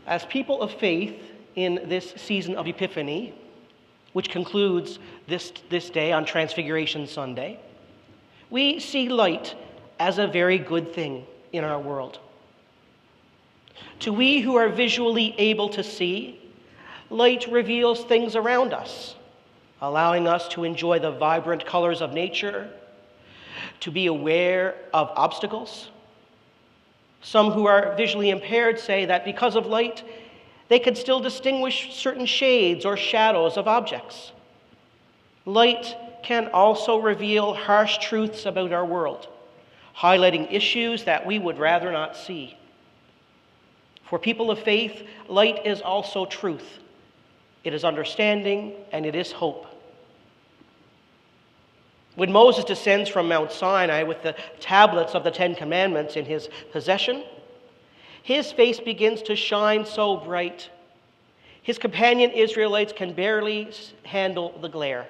As people of faith in this season of Epiphany, which concludes this day on Transfiguration Sunday, we see light as a very good thing in our world. To we who are visually able to see, light reveals things around us, allowing us to enjoy the vibrant colors of nature, to be aware of obstacles. Some who are visually impaired say that because of light, they can still distinguish certain shades or shadows of objects. Light can also reveal harsh truths about our world, highlighting issues that we would rather not see. For people of faith, light is also truth. It is understanding and it is hope. When Moses descends from Mount Sinai with the tablets of the Ten Commandments in his possession, his face begins to shine so bright, his companion Israelites can barely handle the glare.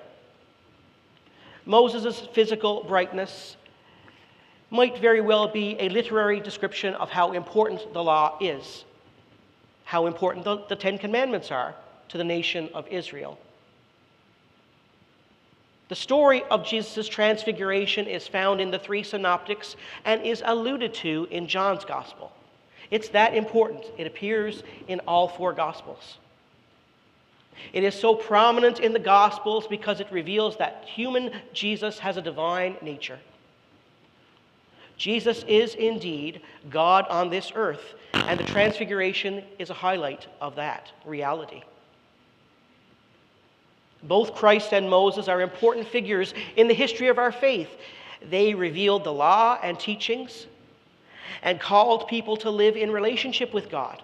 Moses' physical brightness might very well be a literary description of how important the law is, how important the Ten Commandments are to the nation of Israel. The story of Jesus' transfiguration is found in the three synoptics and is alluded to in John's gospel. It's that important. It appears in all four gospels. It is so prominent in the gospels because it reveals that human Jesus has a divine nature. Jesus is indeed God on this earth, and the transfiguration is a highlight of that reality. Both Christ and Moses are important figures in the history of our faith. They revealed the law and teachings and called people to live in relationship with God.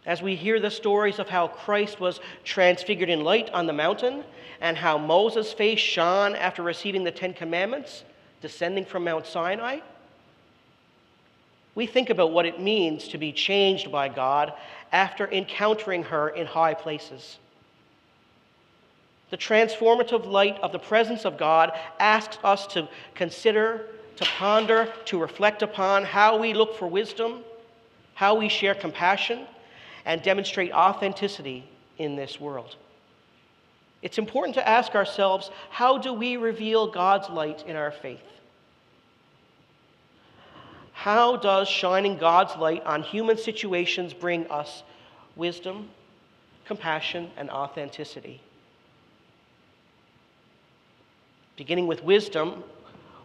As we hear the stories of how Christ was transfigured in light on the mountain and how Moses' face shone after receiving the Ten Commandments, descending from Mount Sinai, we think about what it means to be changed by God after encountering her in high places. The transformative light of the presence of God asks us to consider, to ponder, to reflect upon how we look for wisdom, how we share compassion, and demonstrate authenticity in this world. It's important to ask ourselves, how do we reveal God's light in our faith? How does shining God's light on human situations bring us wisdom, compassion, and authenticity? Beginning with wisdom,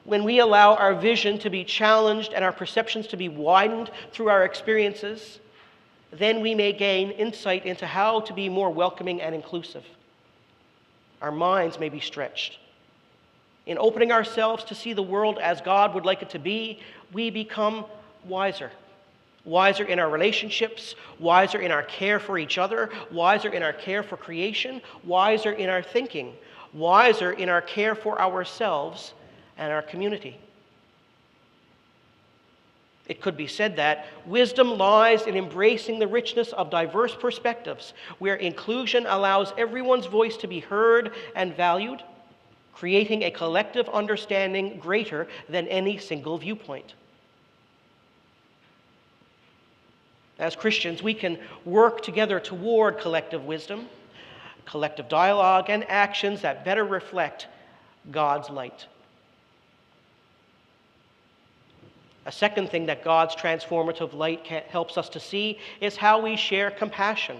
when we allow our vision to be challenged and our perceptions to be widened through our experiences, then we may gain insight into how to be more welcoming and inclusive. Our minds may be stretched. In opening ourselves to see the world as God would like it to be, we become wiser. Wiser in our relationships, wiser in our care for each other, wiser in our care for creation, wiser in our thinking, wiser in our care for ourselves and our community. It could be said that wisdom lies in embracing the richness of diverse perspectives, where inclusion allows everyone's voice to be heard and valued, creating a collective understanding greater than any single viewpoint. As Christians, we can work together toward collective wisdom, collective dialogue, and actions that better reflect God's light. A second thing that God's transformative light helps us to see is how we share compassion.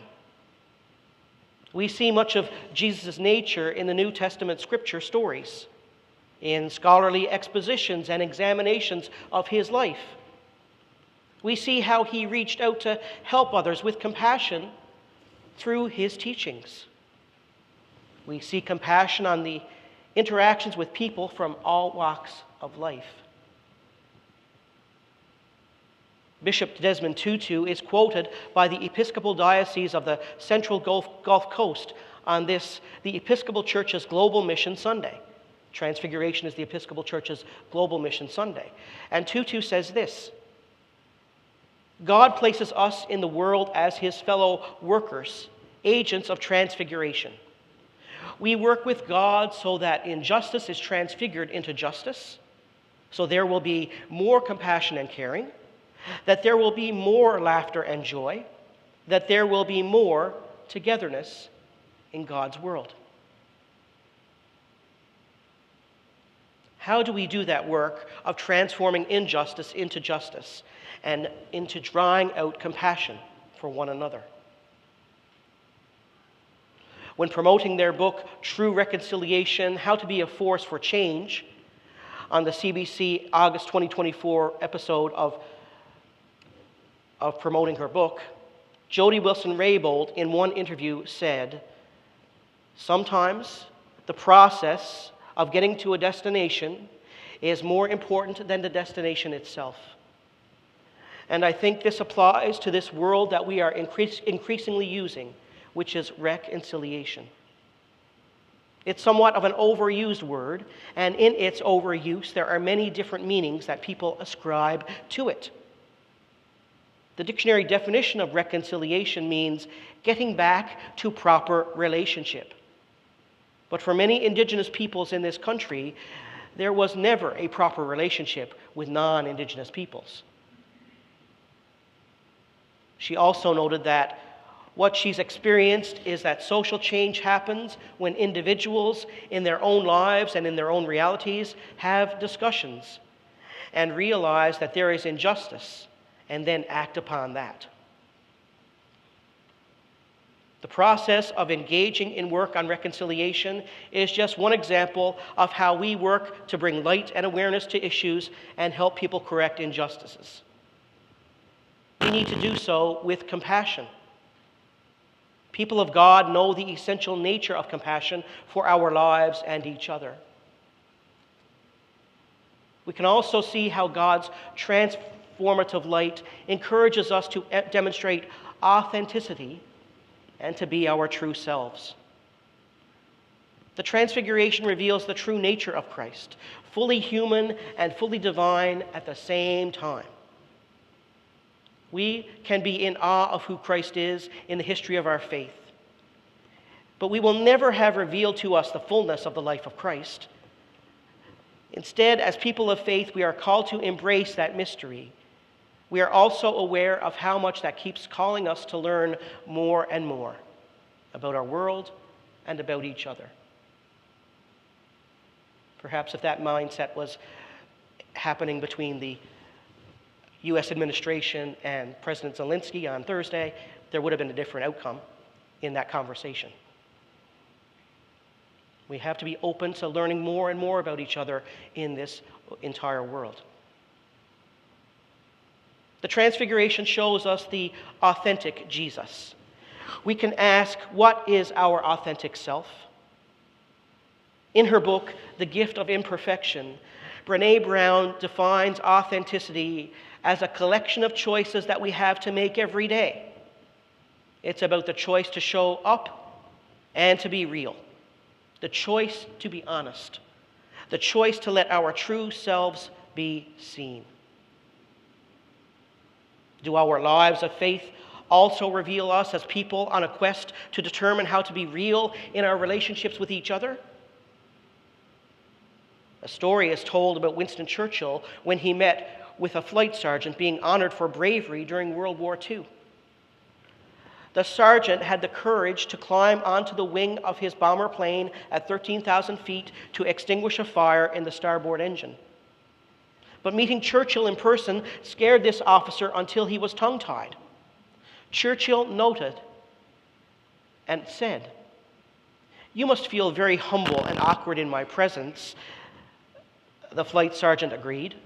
We see much of Jesus' nature in the New Testament scripture stories, in scholarly expositions and examinations of his life. We see how he reached out to help others with compassion through his teachings. We see compassion on the interactions with people from all walks of life. Bishop Desmond Tutu is quoted by the Episcopal Diocese of the Central Gulf Coast on the Episcopal Church's Global Mission Sunday. Transfiguration is the Episcopal Church's Global Mission Sunday. And Tutu says this: God places us in the world as his fellow workers, agents of transfiguration. We work with God so that injustice is transfigured into justice, so there will be more compassion and caring, that there will be more laughter and joy, that there will be more togetherness in God's world. How do we do that work of transforming injustice into justice and into drawing out compassion for one another? When promoting their book, True Reconciliation, How to Be a Force for Change, on the CBC August 2024 episode of promoting her book, Jody Wilson-Raybould in one interview said, "Sometimes the process of getting to a destination is more important than the destination itself." And I think this applies to this world that we are increasingly using, which is reconciliation. It's somewhat of an overused word, and in its overuse, there are many different meanings that people ascribe to it. The dictionary definition of reconciliation means getting back to proper relationship. But for many Indigenous peoples in this country, there was never a proper relationship with non-Indigenous peoples. She also noted that what she's experienced is that social change happens when individuals in their own lives and in their own realities have discussions and realize that there is injustice and then act upon that. The process of engaging in work on reconciliation is just one example of how we work to bring light and awareness to issues and help people correct injustices. We need to do so with compassion. People of God know the essential nature of compassion for our lives and each other. We can also see how God's transformative light encourages us to demonstrate authenticity and to be our true selves. The Transfiguration reveals the true nature of Christ, fully human and fully divine at the same time. We can be in awe of who Christ is in the history of our faith, but we will never have revealed to us the fullness of the life of Christ. Instead, as people of faith, we are called to embrace that mystery. We are also aware of how much that keeps calling us to learn more and more about our world and about each other. Perhaps if that mindset was happening between the U.S. administration and President Zelensky on Thursday, there would have been a different outcome in that conversation. We have to be open to learning more and more about each other in this entire world. The Transfiguration shows us the authentic Jesus. We can ask, what is our authentic self? In her book, The Gift of Imperfection, Brené Brown defines authenticity as a collection of choices that we have to make every day. It's about the choice to show up and to be real, the choice to be honest, the choice to let our true selves be seen. Do our lives of faith also reveal us as people on a quest to determine how to be real in our relationships with each other? A story is told about Winston Churchill when he met with a flight sergeant being honored for bravery during World War II. The sergeant had the courage to climb onto the wing of his bomber plane at 13,000 feet to extinguish a fire in the starboard engine. But meeting Churchill in person scared this officer until he was tongue-tied. Churchill noted and said, "You must feel very humble and awkward in my presence." The flight sergeant agreed.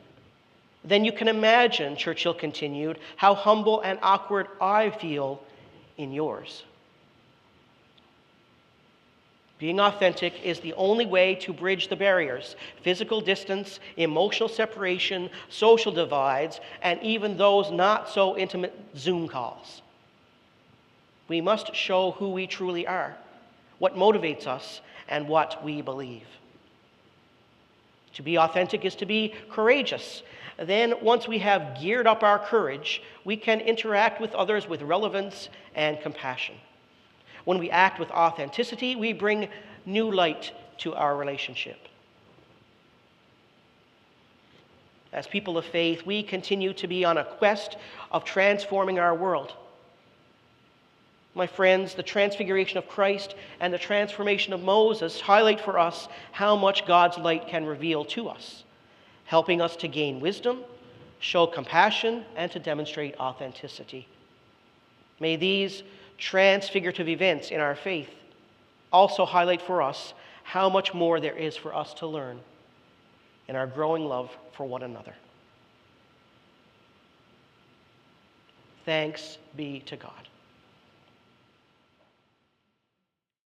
"Then you can imagine," Churchill continued, "how humble and awkward I feel in yours." Being authentic is the only way to bridge the barriers, physical distance, emotional separation, social divides, and even those not so intimate Zoom calls. We must show who we truly are, what motivates us, and what we believe. To be authentic is to be courageous. Then, once we have geared up our courage, we can interact with others with relevance and compassion. When we act with authenticity, we bring new light to our relationship. As people of faith, we continue to be on a quest of transforming our world. My friends, the transfiguration of Christ and the transformation of Moses highlight for us how much God's light can reveal to us, helping us to gain wisdom, show compassion, and to demonstrate authenticity. May these transfigurative events in our faith also highlight for us how much more there is for us to learn in our growing love for one another. Thanks be to God.